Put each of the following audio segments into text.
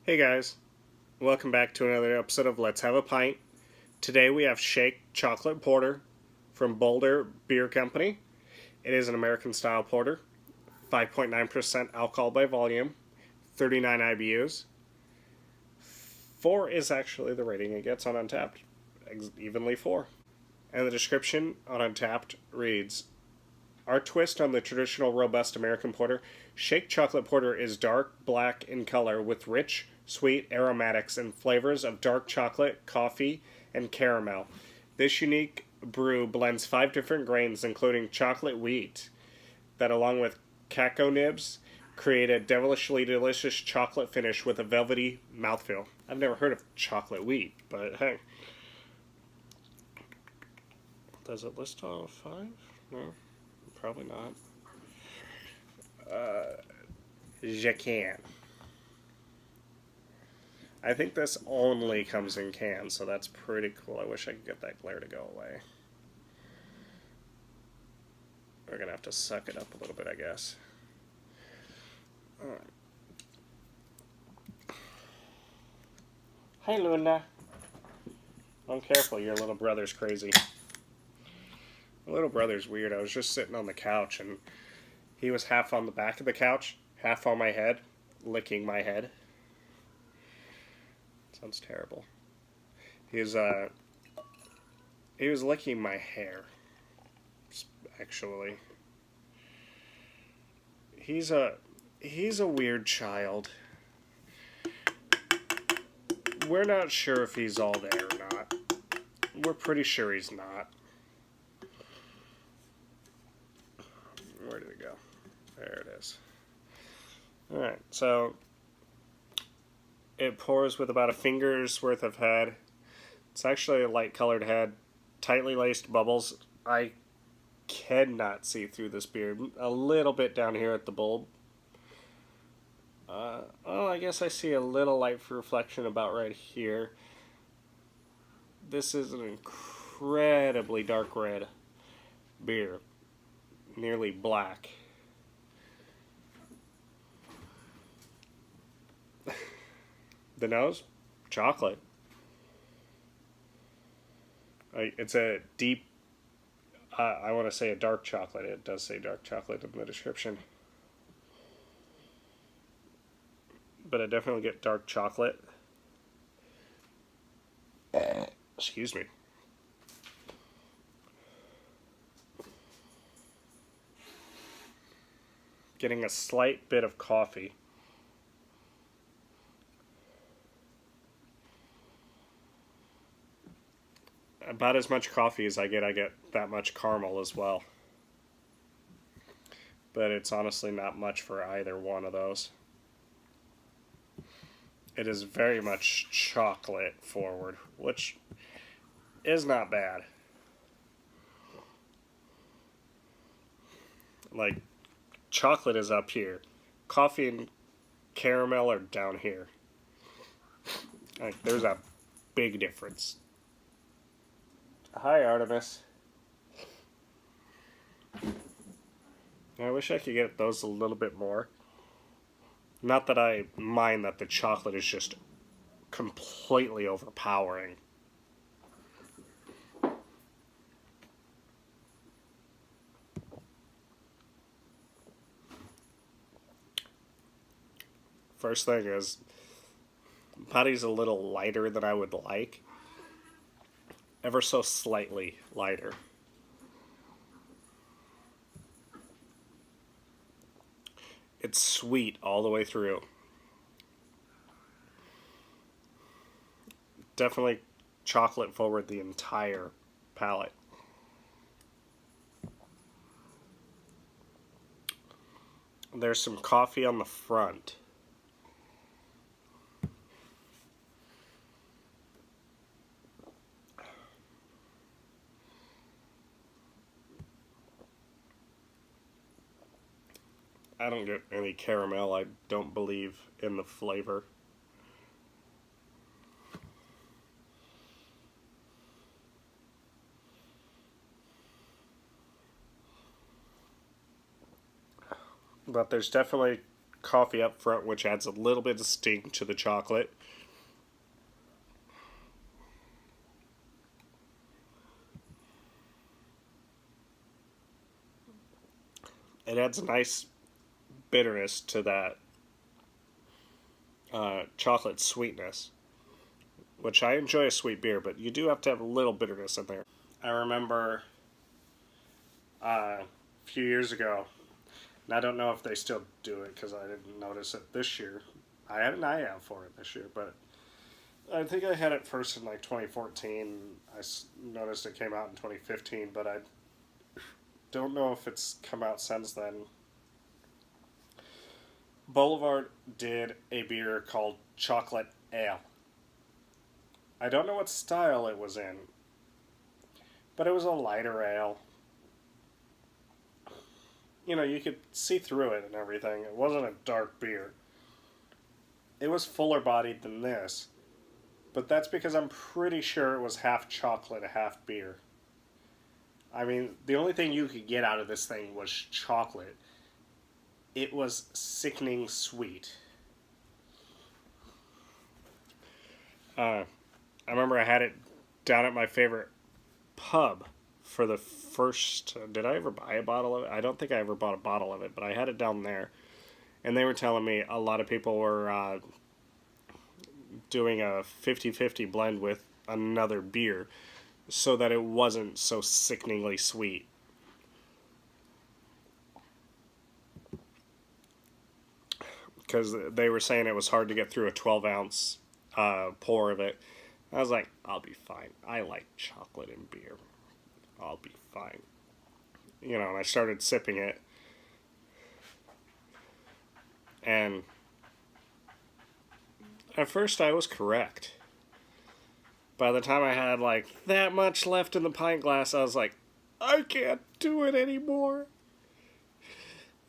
Hey guys, welcome back to another episode of Let's Have a Pint. Today we have Shake Chocolate Porter from Boulder Beer Company. It is an American style porter, 5.9% alcohol by volume, 39 IBUs. 4 is actually the rating it gets on Untappd, evenly 4. And the description on Untappd reads, our twist on the traditional robust American porter, Shake Chocolate Porter is dark black in color with rich, sweet aromatics and flavors of dark chocolate, coffee, and caramel. This unique brew blends 5 different grains, including chocolate wheat, that along with cacao nibs, create a devilishly delicious chocolate finish with a velvety mouthfeel. I've never heard of chocolate wheat, but hey. Does it list all 5? No. Probably not. Je can. I think this only comes in cans, so that's pretty cool. I wish I could get that glare to go away. We're going to have to suck it up a little bit, I guess. Alright. Hi, Luna. I'm careful, your little brother's crazy. My little brother's weird. I was just sitting on the couch, and he was half on the back of the couch, half on my head, licking my head. Sounds terrible. He was licking my hair, actually. He's a weird child. We're not sure if he's all there or not. We're pretty sure he's not. Where did it go? There it is. Alright, so it pours with about a finger's worth of head. It's actually a light colored head, tightly laced bubbles. I cannot see through this beer. A little bit down here at the bulb. I guess I see a little light reflection about right here. This is an incredibly dark red beer. Nearly black. The nose? Chocolate. It's a deep, I want to say a dark chocolate. It does say dark chocolate in the description. But I definitely get dark chocolate. Excuse me. Getting a slight bit of coffee. About as much coffee as I get that much caramel as well. But it's honestly not much for either one of those. It is very much chocolate forward, which is not bad. Like, chocolate is up here. Coffee and caramel are down here. Like, there's a big difference. Hi, Artemis. I wish I could get those a little bit more. Not that I mind that the chocolate is just completely overpowering. First thing is, body's a little lighter than I would like. Ever so slightly lighter. It's sweet all the way through. Definitely chocolate forward the entire palate. There's some coffee on the front. I don't get any caramel. I don't believe in the flavor. But there's definitely coffee up front, which adds a little bit of sting to the chocolate. It adds a nice bitterness to that chocolate sweetness, which I enjoy a sweet beer, but you do have to have a little bitterness in there. I remember a few years ago, and I don't know if they still do it because I didn't notice it this year. I had an eye out for it this year, but I think I had it first in like 2014. I noticed it came out in 2015, but I don't know if it's come out since then. Boulevard did a beer called Chocolate Ale. I don't know what style it was in, but it was a lighter ale. You know, you could see through it and everything. It wasn't a dark beer. It was fuller bodied than this, but that's because I'm pretty sure it was half chocolate, half beer. I mean, the only thing you could get out of this thing was chocolate. It was sickening sweet. I remember I had it down at my favorite pub for the first. Did I ever buy a bottle of it? I don't think I ever bought a bottle of it, but I had it down there. And they were telling me a lot of people were doing a 50-50 blend with another beer so that it wasn't so sickeningly sweet. Because they were saying it was hard to get through a 12-ounce pour of it. I was like, I'll be fine. I like chocolate and beer. I'll be fine. You know, and I started sipping it. And at first I was correct. By the time I had like that much left in the pint glass, I was like, I can't do it anymore.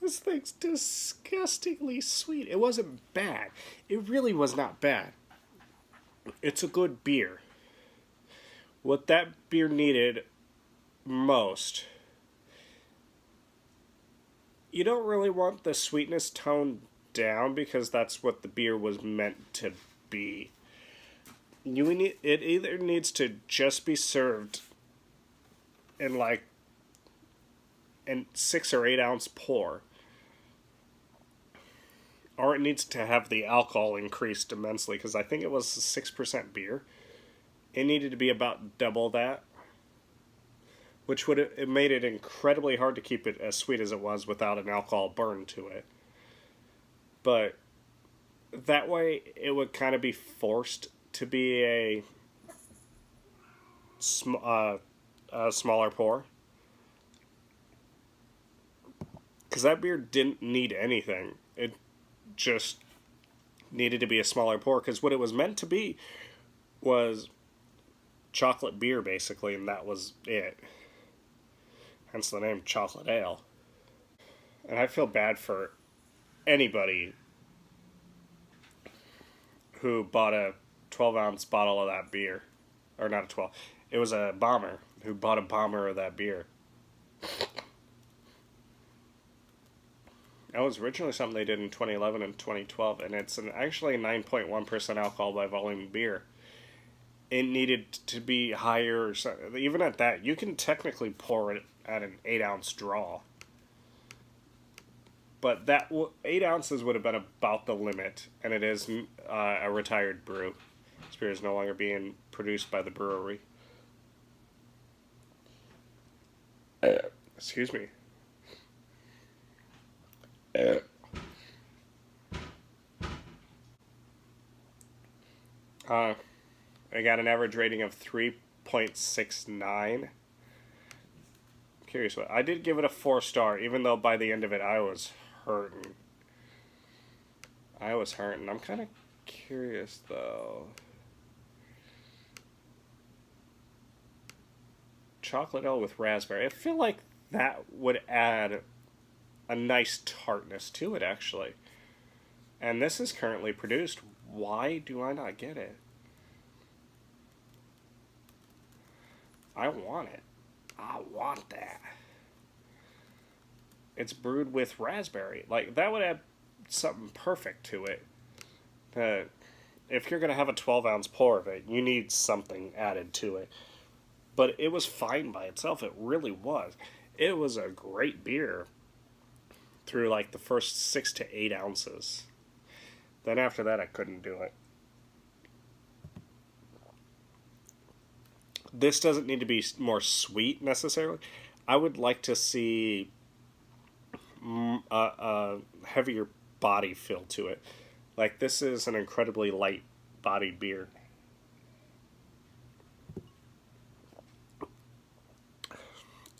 This thing's disgustingly sweet. It wasn't bad. It really was not bad. It's a good beer. What that beer needed most, you don't really want the sweetness toned down because that's what the beer was meant to be. It either needs to just be served in like a 6 or 8 ounce pour, or it needs to have the alcohol increased immensely, because I think it was a 6% beer. It needed to be about double that, which would it made it incredibly hard to keep it as sweet as it was without an alcohol burn to it. But that way, it would kind of be forced to be a smaller pour. Because that beer didn't need anything. It just needed to be a smaller pour, because what it was meant to be was chocolate beer, basically, and that was it. Hence the name Chocolate Ale. And I feel bad for anybody who bought a 12-ounce bottle of that beer. Or not a 12. It was a bomber who bought a bomber of that beer. That was originally something they did in 2011 and 2012, and it's actually 9.1% alcohol by volume beer. It needed to be higher. Even at that, you can technically pour it at an 8-ounce draw. But that 8 ounces would have been about the limit, and it is a retired brew. This beer is no longer being produced by the brewery. Excuse me. I got an average rating of 3.69. Curious what I did give it a 4-star, even though by the end of it I was hurting. I'm kind of curious though. Chocolate ale with raspberry. I feel like that would add a nice tartness to it, actually. And this is currently produced. Why do I not get it? I want it. I want that. It's brewed with raspberry. Like, that would add something perfect to it. If you're going to have a 12-ounce pour of it, you need something added to it. But it was fine by itself. It really was. It was a great beer through like the first 6 to 8 ounces. Then after that, I couldn't do it. This doesn't need to be more sweet necessarily. I would like to see a heavier body feel to it. Like, this is an incredibly light bodied beer.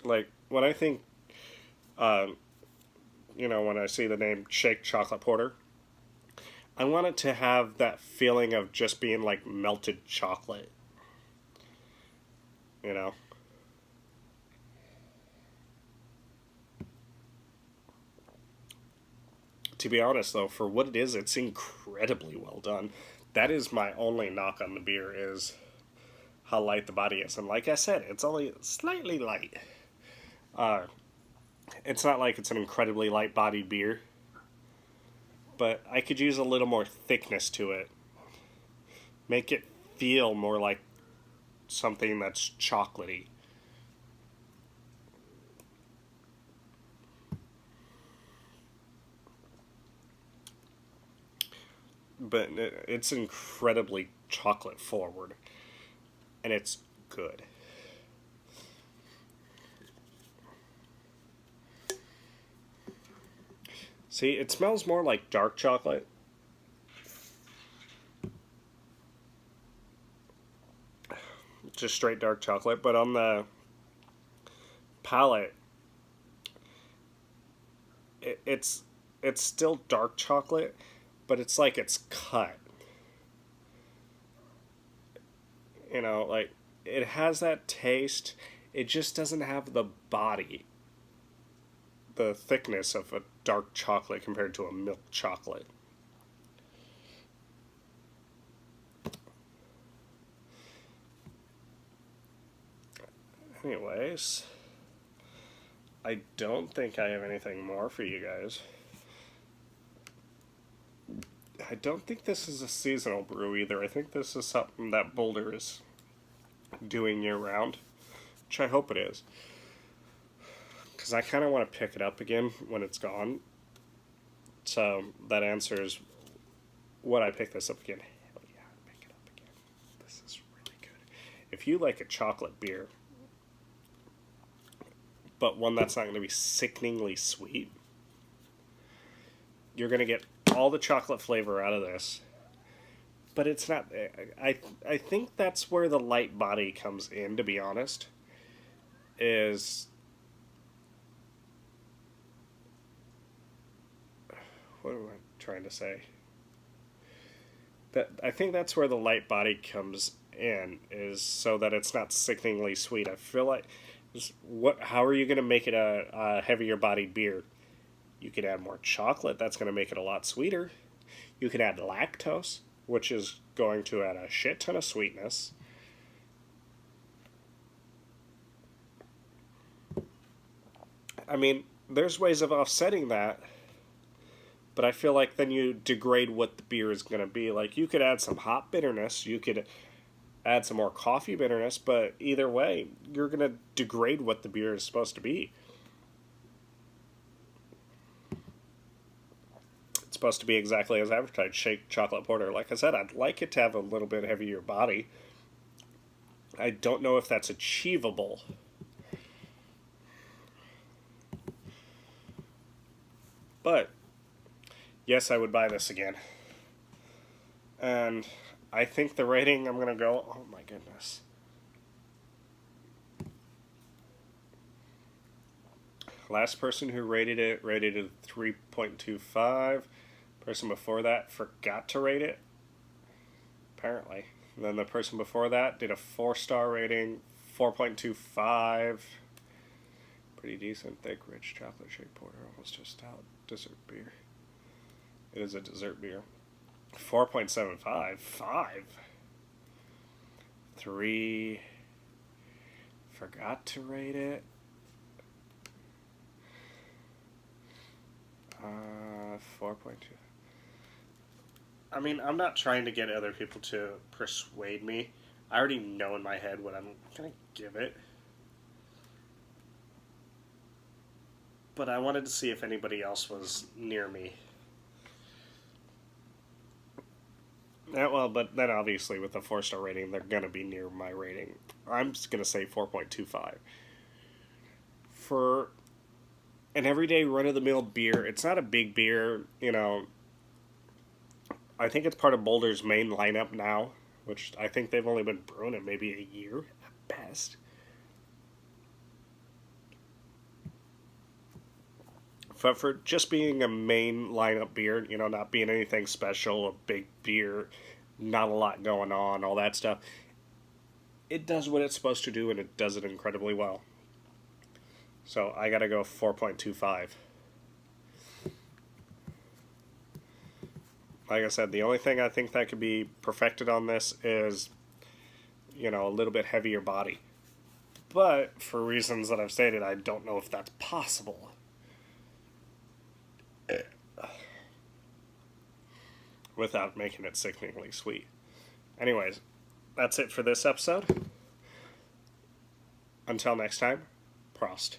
Like, when I think, when I see the name Shake Chocolate Porter, I want it to have that feeling of just being like melted chocolate. You know? To be honest, though, for what it is, it's incredibly well done. That is my only knock on the beer, is how light the body is. And like I said, it's only slightly light. It's not like it's an incredibly light-bodied beer, but I could use a little more thickness to it. Make it feel more like something that's chocolatey. But it's incredibly chocolate forward, and it's good. See, it smells more like dark chocolate. Just straight dark chocolate, but on the palate, it's still dark chocolate, but it's like it's cut. Like, it has that taste. It just doesn't have the body, the thickness of a dark chocolate compared to a milk chocolate. Anyways, I don't think I have anything more for you guys. I don't think this is a seasonal brew either. I think this is something that Boulder is doing year-round, which I hope it is. Because I kind of want to pick it up again when it's gone. So that answers would I pick this up again. Hell yeah, I'd pick it up again. This is really good. If you like a chocolate beer, but one that's not going to be sickeningly sweet, you're going to get all the chocolate flavor out of this. But it's not... I think that's where the light body comes in, to be honest. Is... What am I trying to say? I think that's where the light body comes in, is so that it's not sickeningly sweet. I feel like... How are you going to make it a heavier bodied beer? You could add more chocolate. That's going to make it a lot sweeter. You could add lactose, which is going to add a shit ton of sweetness. I mean, there's ways of offsetting that, but I feel like then you degrade what the beer is going to be. Like, you could add some hop bitterness. You could add some more coffee bitterness, but either way, you're going to degrade what the beer is supposed to be. It's supposed to be exactly as advertised, Shake Chocolate Porter. Like I said, I'd like it to have a little bit heavier body. I don't know if that's achievable. But, yes, I would buy this again. And I think the rating I'm going to go... Oh, my goodness. Last person who rated it 3.25. Person before that forgot to rate it. Apparently. And then the person before that did a 4-star rating, 4.25. Pretty decent, thick, rich chocolate shake porter, almost a stout dessert beer. It is a dessert beer. 4.75. 5. 3. Forgot to rate it. 4.2. I mean, I'm not trying to get other people to persuade me. I already know in my head what I'm going to give it. But I wanted to see if anybody else was near me. Yeah, well, but then obviously with a 4-star rating, they're going to be near my rating. I'm just going to say 4.25. For an everyday run-of-the-mill beer, it's not a big beer, you know. I think it's part of Boulder's main lineup now, which I think they've only been brewing it maybe a year at best. But for just being a main lineup beer, you know, not being anything special, a big beer, not a lot going on, all that stuff, it does what it's supposed to do, and it does it incredibly well. So I gotta go 4.25. Like I said, the only thing I think that could be perfected on this is, you know, a little bit heavier body. But for reasons that I've stated, I don't know if that's possible. Without making it sickeningly sweet. Anyways, that's it for this episode. Until next time, Prost.